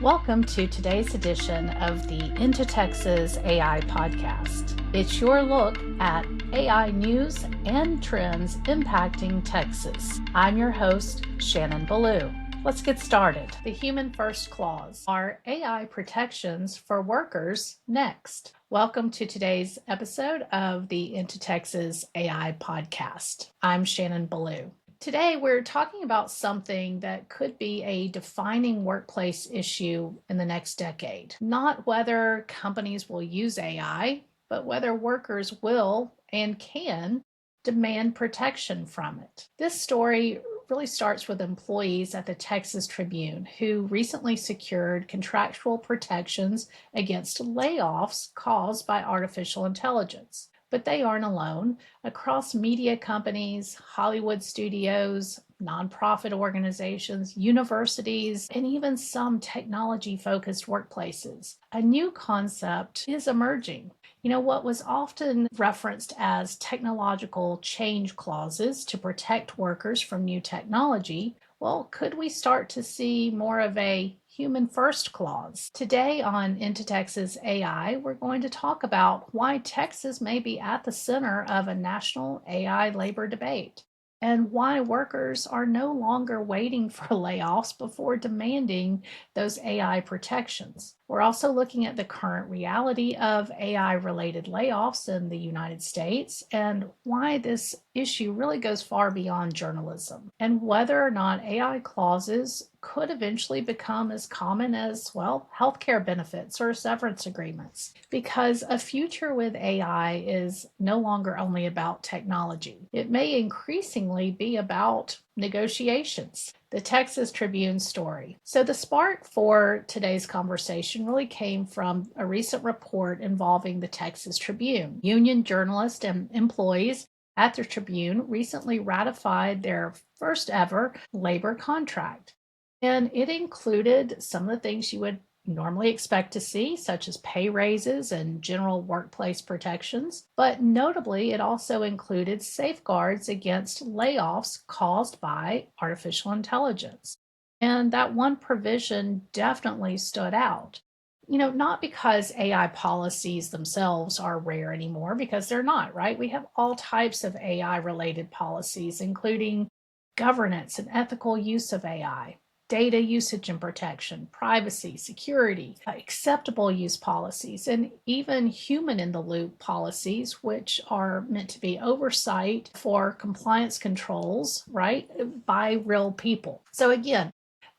Welcome to today's edition of the IntoTexas AI podcast. It's your look at AI news and trends impacting Texas. I'm your host, Shannon Belew. Let's get started. The Human First Clause. Are AI protections for workers next? Welcome to today's episode of the IntoTexas AI podcast. I'm Shannon Belew. Today, we're talking about something that could be a defining workplace issue in the next decade. Not whether companies will use AI, but whether workers will and can demand protection from it. This story really starts with employees at the Texas Tribune who recently secured contractual protections against layoffs caused by artificial intelligence. But they aren't alone. Across media companies, Hollywood studios, nonprofit organizations, universities, and even some technology-focused workplaces, a new concept is emerging. What was often referenced as technological change clauses to protect workers from new technology, well, could we start to see more of a human first clause? Today on IntoTexas AI, we're going to talk about why Texas may be at the center of a national AI labor debate and why workers are no longer waiting for layoffs before demanding those AI protections. We're also looking at the current reality of AI-related layoffs in the United States and why this issue really goes far beyond journalism, and whether or not AI clauses could eventually become as common as, well, healthcare benefits or severance agreements, because a future with AI is no longer only about technology. It may increasingly be about negotiations. The Texas Tribune story. So the spark for today's conversation really came from a recent report involving the Texas Tribune. Union journalists and employees at the Tribune recently ratified their first ever labor contract. And it included some of the things you would normally expect to see, such as pay raises and general workplace protections. But notably, it also included safeguards against layoffs caused by artificial intelligence. And that one provision definitely stood out. Not because AI policies themselves are rare anymore, because they're not, right? We have all types of AI related policies, including governance and ethical use of AI, data usage and protection, privacy, security, acceptable use policies, and even human in the loop policies, which are meant to be oversight for compliance controls, right, by real people. So again,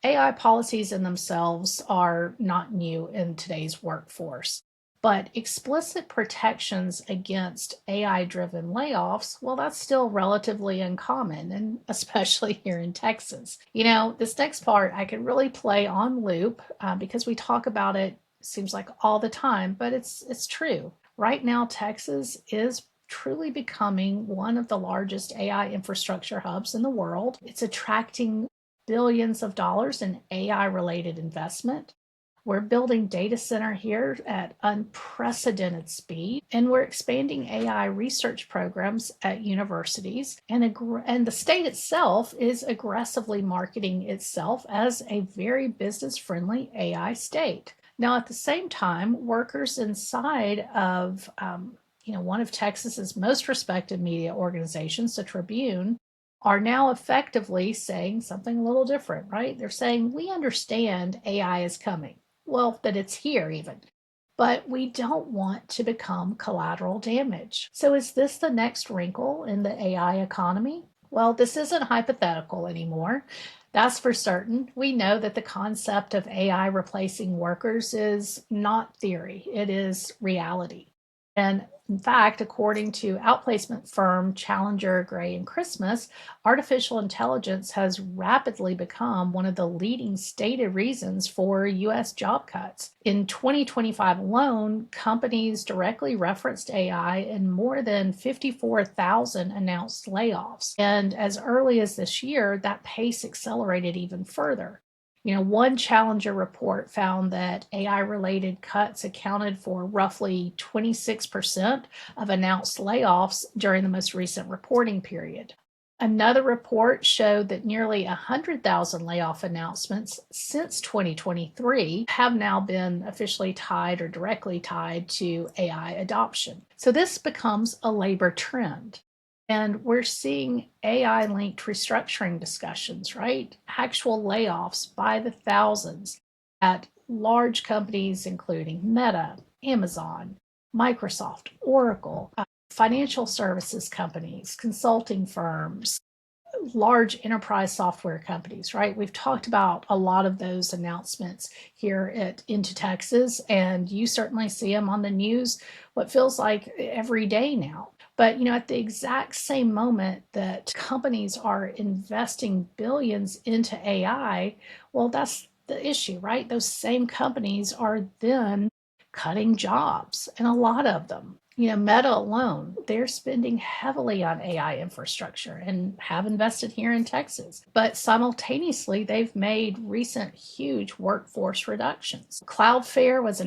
AI policies in themselves are not new in today's workforce. But explicit protections against AI-driven layoffs, well, that's still relatively uncommon, and especially here in Texas. This next part I could really play on loop because we talk about it, seems like all the time, but it's true. Right now, Texas is truly becoming one of the largest AI infrastructure hubs in the world. It's attracting billions of dollars in AI-related investment. We're building data center here at unprecedented speed, and we're expanding AI research programs at universities, and the state itself is aggressively marketing itself as a very business-friendly AI state. Now, at the same time, workers inside of one of Texas's most respected media organizations, the Tribune, are now effectively saying something a little different, right? They're saying, we understand AI is coming. Well, that it's here even, but we don't want to become collateral damage. So is this the next wrinkle in the AI economy? Well, this isn't hypothetical anymore. That's for certain. We know that the concept of AI replacing workers is not theory, it is reality. And in fact, according to outplacement firm Challenger, Gray and Christmas, artificial intelligence has rapidly become one of the leading stated reasons for U.S. job cuts. In 2025 alone, companies directly referenced AI in more than 54,000 announced layoffs. And as early as this year, that pace accelerated even further. One Challenger report found that AI-related cuts accounted for roughly 26% of announced layoffs during the most recent reporting period. Another report showed that nearly 100,000 layoff announcements since 2023 have now been officially tied or directly tied to AI adoption. So this becomes a labor trend. And we're seeing AI linked restructuring discussions, right? Actual layoffs by the thousands at large companies, including Meta, Amazon, Microsoft, Oracle, financial services companies, consulting firms, large enterprise software companies, right? We've talked about a lot of those announcements here at IntoTexas, and you certainly see them on the news, what feels like every day now. But at the exact same moment that companies are investing billions into AI, well, that's the issue, right? Those same companies are then cutting jobs, and a lot of them. Meta alone, they're spending heavily on AI infrastructure and have invested here in Texas. But simultaneously, they've made recent huge workforce reductions. Cloudflare was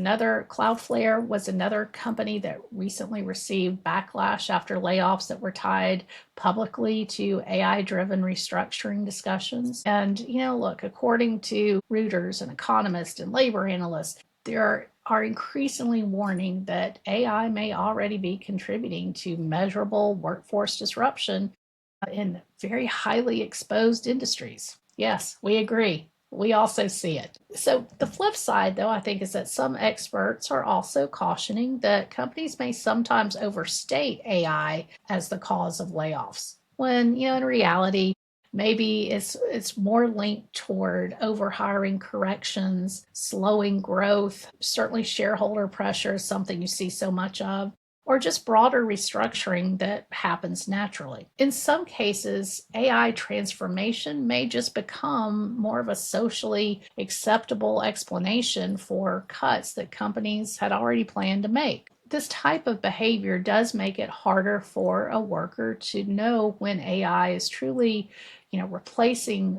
another company that recently received backlash after layoffs that were tied publicly to AI-driven restructuring discussions. And, look, according to Reuters and economists and labor analysts, there are increasingly warning that AI may already be contributing to measurable workforce disruption in very highly exposed industries. Yes, we agree. We also see it. So, the flip side, though, I think, is that some experts are also cautioning that companies may sometimes overstate AI as the cause of layoffs, when, in reality, maybe it's more linked toward overhiring corrections, slowing growth, certainly shareholder pressure is something you see so much of, or just broader restructuring that happens naturally. In some cases, AI transformation may just become more of a socially acceptable explanation for cuts that companies had already planned to make. This type of behavior does make it harder for a worker to know when AI is truly, replacing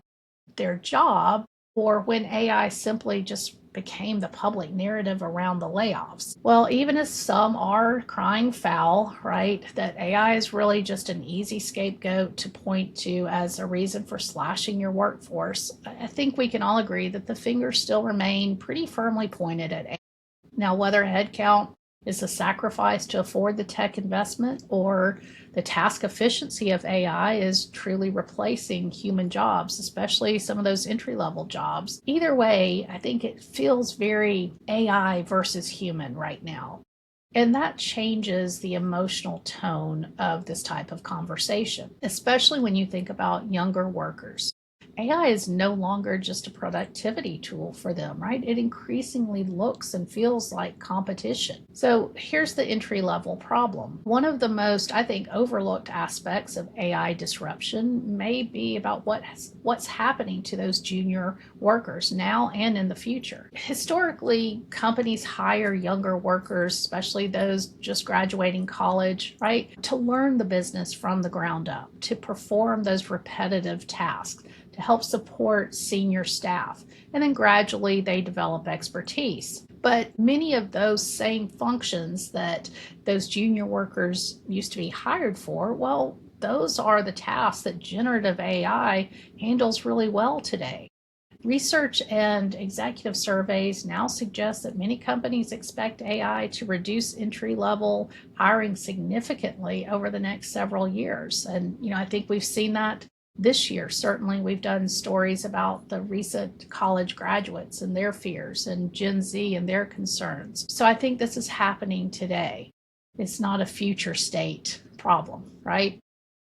their job, or when AI simply just became the public narrative around the layoffs. Well, even as some are crying foul, right, that AI is really just an easy scapegoat to point to as a reason for slashing your workforce, I think we can all agree that the fingers still remain pretty firmly pointed at AI. Now, whether headcount is a sacrifice to afford the tech investment, or the task efficiency of AI is truly replacing human jobs, especially some of those entry-level jobs. Either way, I think it feels very AI versus human right now. And that changes the emotional tone of this type of conversation, especially when you think about younger workers. AI is no longer just a productivity tool for them, right? It increasingly looks and feels like competition. So here's the entry level problem. One of the most, I think, overlooked aspects of AI disruption may be about what's happening to those junior workers now and in the future. Historically, companies hire younger workers, especially those just graduating college, right, to learn the business from the ground up, to perform those repetitive tasks, to help support senior staff. And then gradually they develop expertise. But many of those same functions that those junior workers used to be hired for, well, those are the tasks that generative AI handles really well today. Research and executive surveys now suggest that many companies expect AI to reduce entry-level hiring significantly over the next several years. And, I think we've seen that this year. Certainly, we've done stories about the recent college graduates and their fears, and Gen Z and their concerns. So I think this is happening today. It's not a future state problem, right?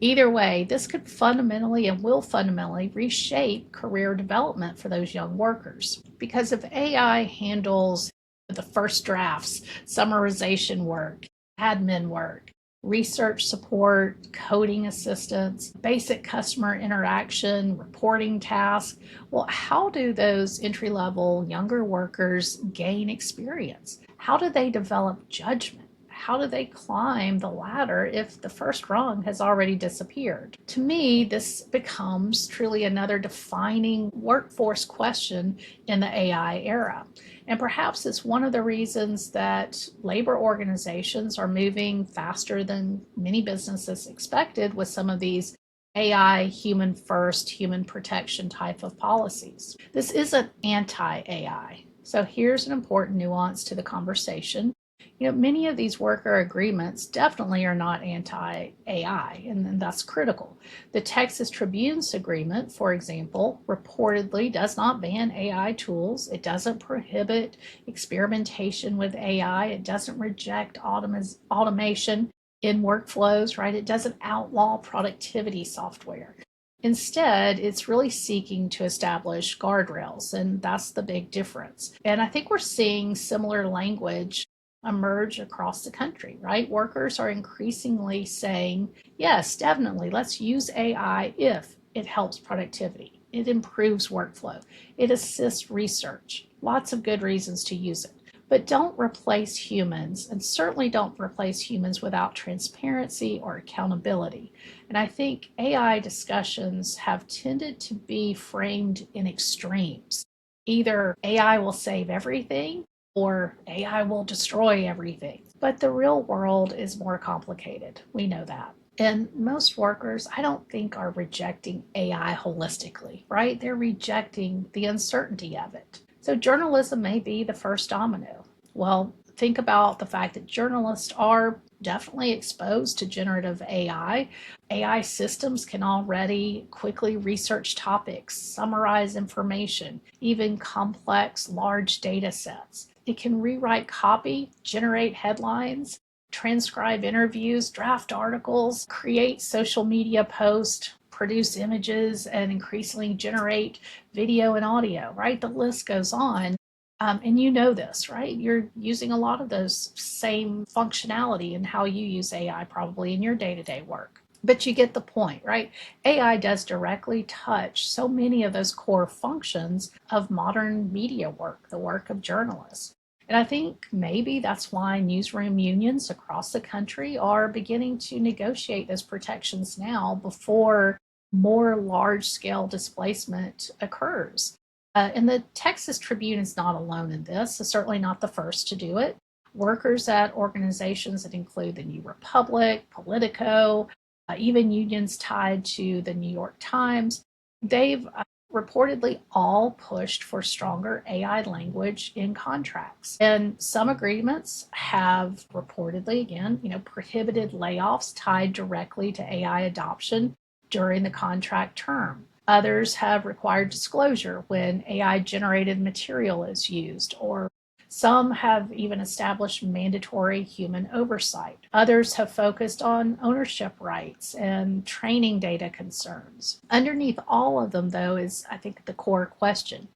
Either way, this could fundamentally and will fundamentally reshape career development for those young workers. Because if AI handles the first drafts, summarization work, admin work, research support, coding assistance, basic customer interaction, reporting tasks, well, how do those entry-level younger workers gain experience? How do they develop judgment? How do they climb the ladder if the first rung has already disappeared? To me, this becomes truly another defining workforce question in the AI era. And perhaps it's one of the reasons that labor organizations are moving faster than many businesses expected with some of these AI, human first, human protection type of policies. This isn't anti AI. So here's an important nuance to the conversation. Many of these worker agreements definitely are not anti AI, and that's critical. The Texas Tribune's agreement, for example, reportedly does not ban AI tools. It doesn't prohibit experimentation with AI. It doesn't reject automation in workflows, right? It doesn't outlaw productivity software. Instead, it's really seeking to establish guardrails, and that's the big difference. And I think we're seeing similar language emerge across the country, right? Workers are increasingly saying, yes, definitely, let's use AI if it helps productivity, it improves workflow, it assists research. Lots of good reasons to use it. But don't replace humans, and certainly don't replace humans without transparency or accountability. And I think AI discussions have tended to be framed in extremes. Either AI will save everything or AI will destroy everything. But the real world is more complicated. We know that. And most workers, I don't think, are rejecting AI holistically, right? They're rejecting the uncertainty of it. So journalism may be the first domino. Well, think about the fact that journalists are definitely exposed to generative AI. AI systems can already quickly research topics, summarize information, even complex large data sets. It can rewrite copy, generate headlines, transcribe interviews, draft articles, create social media posts, produce images, and increasingly generate video and audio, right? The list goes on. And you know this, right? You're using a lot of those same functionality in how you use AI probably in your day-to-day work. But you get the point, right? AI does directly touch so many of those core functions of modern media work, the work of journalists. And I think maybe that's why newsroom unions across the country are beginning to negotiate those protections now before more large scale displacement occurs. And the Texas Tribune is not alone in this, so certainly not the first to do it. Workers at organizations that include the New Republic, Politico, even unions tied to the New York Times, they've reportedly all pushed for stronger AI language in contracts. And some agreements have reportedly, again, prohibited layoffs tied directly to AI adoption during the contract term. Others have required disclosure when AI generated material is used, or some have even established mandatory human oversight. Others have focused on ownership rights and training data concerns. Underneath all of them, though, is, I think, the core question.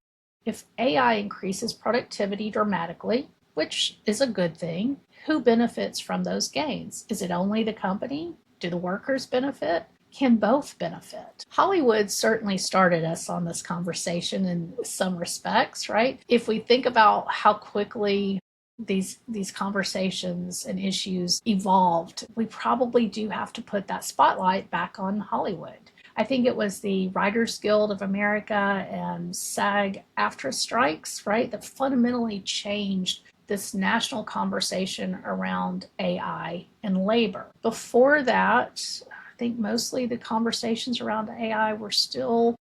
If AI increases productivity dramatically, which is a good thing, who benefits from those gains? Is it only the company? Do the workers benefit? Can both benefit? Hollywood certainly started us on this conversation in some respects, right? If we think about how quickly these conversations and issues evolved, we probably do have to put that spotlight back on Hollywood. I think it was the Writers Guild of America and SAG-AFTRA strikes, right, that fundamentally changed this national conversation around AI and labor. Before that, I think mostly the conversations around AI were still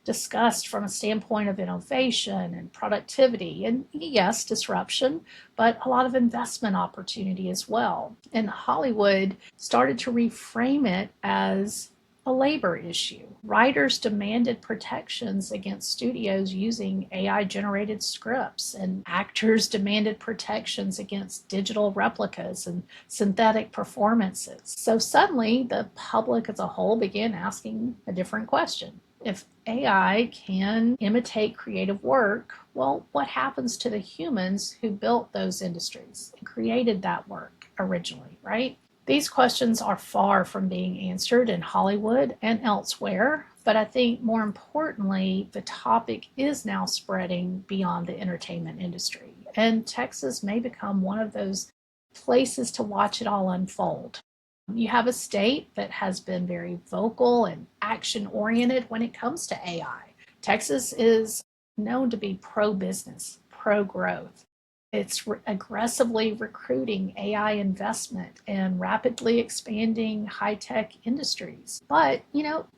discussed from a standpoint of innovation and productivity, and yes, disruption, but a lot of investment opportunity as well. And Hollywood started to reframe it as a labor issue. Writers demanded protections against studios using AI generated scripts, and actors demanded protections against digital replicas and synthetic performances. So suddenly, the public as a whole began asking a different question. If AI can imitate creative work, well, what happens to the humans who built those industries and created that work originally, right? These questions are far from being answered in Hollywood and elsewhere, but I think more importantly, the topic is now spreading beyond the entertainment industry. And Texas may become one of those places to watch it all unfold. You have a state that has been very vocal and action-oriented when it comes to AI. Texas is known to be pro-business, pro-growth. It's aggressively recruiting AI investment and rapidly expanding high-tech industries. But,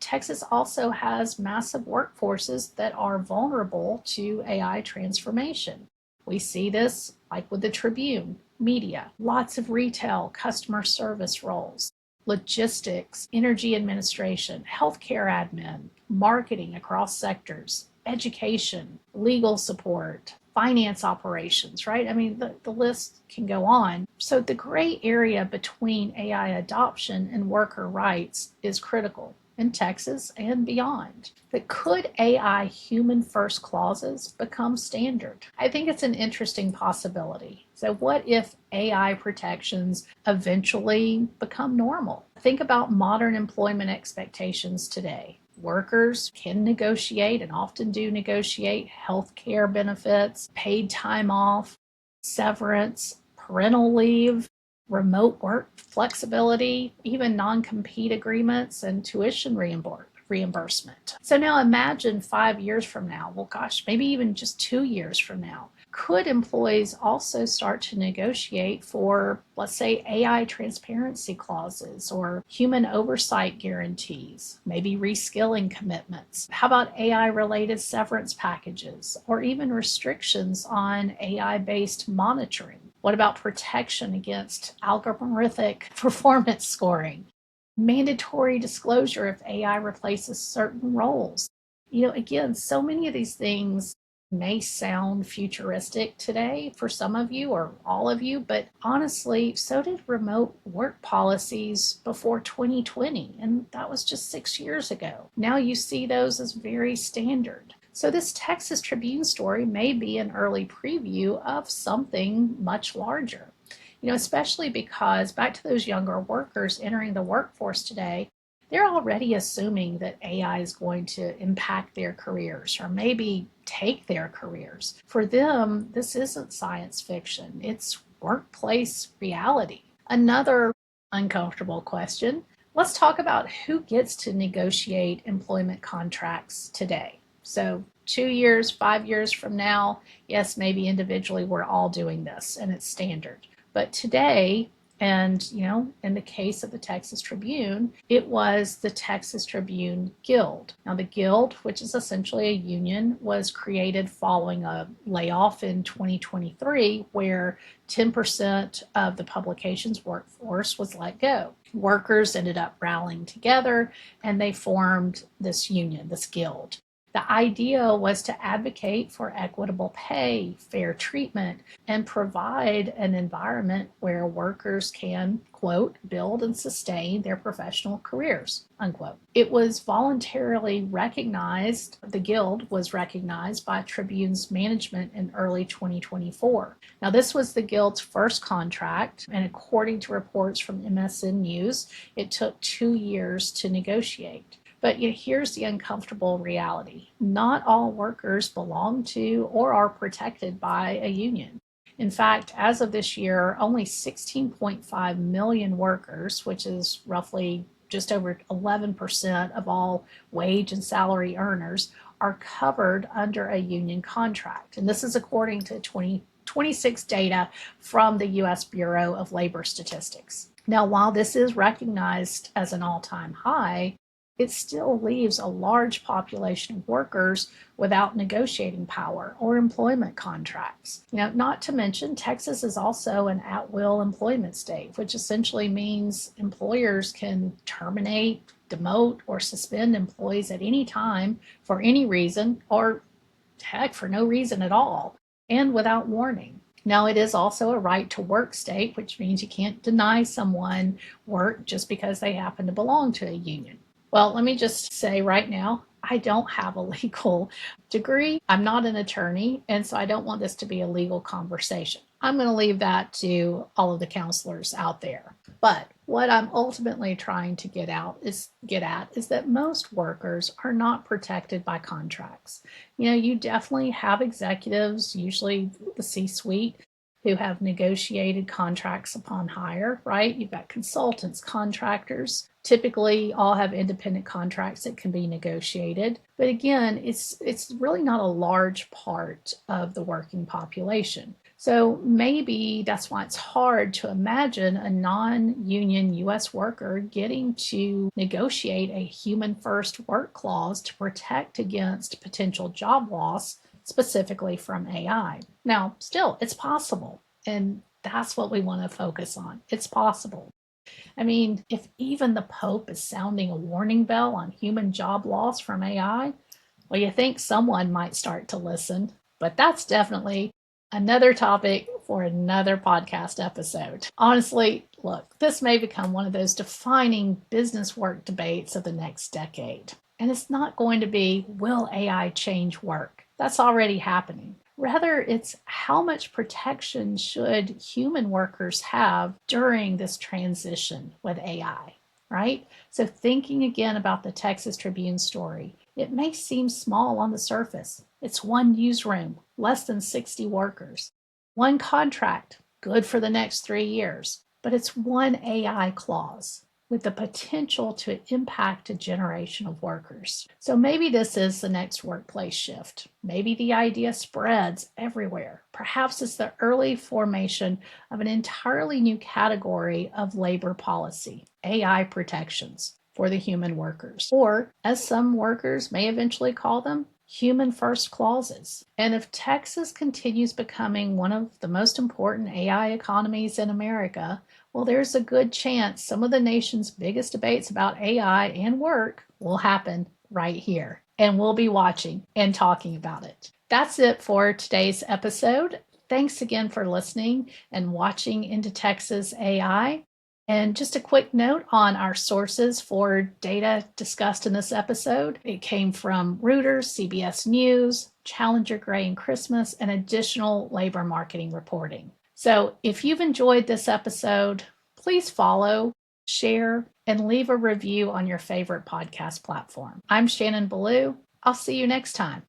Texas also has massive workforces that are vulnerable to AI transformation. We see this like with the Tribune, media, lots of retail, customer service roles, logistics, energy administration, healthcare admin, marketing across sectors, education, legal support, finance operations, right? I mean, the list can go on. So the gray area between AI adoption and worker rights is critical in Texas and beyond. But could AI human first clauses become standard? I think it's an interesting possibility. So what if AI protections eventually become normal? Think about modern employment expectations today. Workers can negotiate and often do negotiate health care benefits, paid time off, severance, parental leave, remote work flexibility, even non-compete agreements, and tuition reimbursement. So now imagine 5 years from now, well, gosh, maybe even just 2 years from now, could employees also start to negotiate for, let's say, AI transparency clauses or human oversight guarantees, maybe reskilling commitments? How about AI-related severance packages or even restrictions on AI-based monitoring? What about protection against algorithmic performance scoring? Mandatory disclosure if AI replaces certain roles. Again, so many of these things may sound futuristic today for some of you or all of you, but honestly, so did remote work policies before 2020, and that was just 6 years ago. Now you see those as very standard. So this Texas Tribune story may be an early preview of something much larger. Especially because back to those younger workers entering the workforce today, they're already assuming that AI is going to impact their careers or maybe take their careers. For them, this isn't science fiction, it's workplace reality. Another uncomfortable question. Let's talk about who gets to negotiate employment contracts today. So 2 years, 5 years from now, yes, maybe individually we're all doing this and it's standard. But today, and in the case of the Texas Tribune, it was the Texas Tribune Guild. Now, the Guild, which is essentially a union, was created following a layoff in 2023 where 10% of the publication's workforce was let go. Workers ended up rallying together and they formed this union, this guild. The idea was to advocate for equitable pay, fair treatment, and provide an environment where workers can, quote, build and sustain their professional careers, unquote. It was voluntarily recognized, the Guild was recognized by Tribune's management in early 2024. Now, this was the Guild's first contract, and according to reports from MSN News, it took 2 years to negotiate. But here's the uncomfortable reality. Not all workers belong to or are protected by a union. In fact, as of this year, only 16.5 million workers, which is roughly just over 11% of all wage and salary earners, are covered under a union contract. And this is according to 2026 data from the U.S. Bureau of Labor Statistics. Now, while this is recognized as an all-time high, it still leaves a large population of workers without negotiating power or employment contracts. Not to mention, Texas is also an at-will employment state, which essentially means employers can terminate, demote, or suspend employees at any time for any reason, or heck, for no reason at all, and without warning. Now, it is also a right to work state, which means you can't deny someone work just because they happen to belong to a union. Well, let me just say right now, I don't have a legal degree. I'm not an attorney, and so I don't want this to be a legal conversation. I'm going to leave that to all of the counselors out there. But what I'm ultimately trying to get at is that most workers are not protected by contracts. You definitely have executives, usually the C-suite, who have negotiated contracts upon hire, right? You've got consultants, contractors, typically all have independent contracts that can be negotiated. But again, it's really not a large part of the working population. So maybe that's why it's hard to imagine a non-union U.S. worker getting to negotiate a human-first work clause to protect against potential job loss, specifically from AI. Now, still, it's possible, and that's what we want to focus on. It's possible. I mean, if even the Pope is sounding a warning bell on human job loss from AI, well, you think someone might start to listen, but that's definitely another topic for another podcast episode. Honestly, look, this may become one of those defining business work debates of the next decade. And it's not going to be, will AI change work? That's already happening. Rather, it's how much protection should human workers have during this transition with AI, right? So, thinking again about the Texas Tribune story, it may seem small on the surface. It's one newsroom, less than 60 workers, one contract, good for the next 3 years, but it's one AI clause with the potential to impact a generation of workers. So maybe this is the next workplace shift. Maybe the idea spreads everywhere. Perhaps it's the early formation of an entirely new category of labor policy, AI protections for the human workers, or as some workers may eventually call them, human first clauses. And if Texas continues becoming one of the most important AI economies in America, well, there's a good chance some of the nation's biggest debates about AI and work will happen right here. And we'll be watching and talking about it. That's it for today's episode. Thanks again for listening and watching IntoTexas AI. And just a quick note on our sources for data discussed in this episode. It came from Reuters, CBS News, Challenger Gray and Christmas, and additional labor marketing reporting. So if you've enjoyed this episode, please follow, share, and leave a review on your favorite podcast platform. I'm Shannon Belew. I'll see you next time.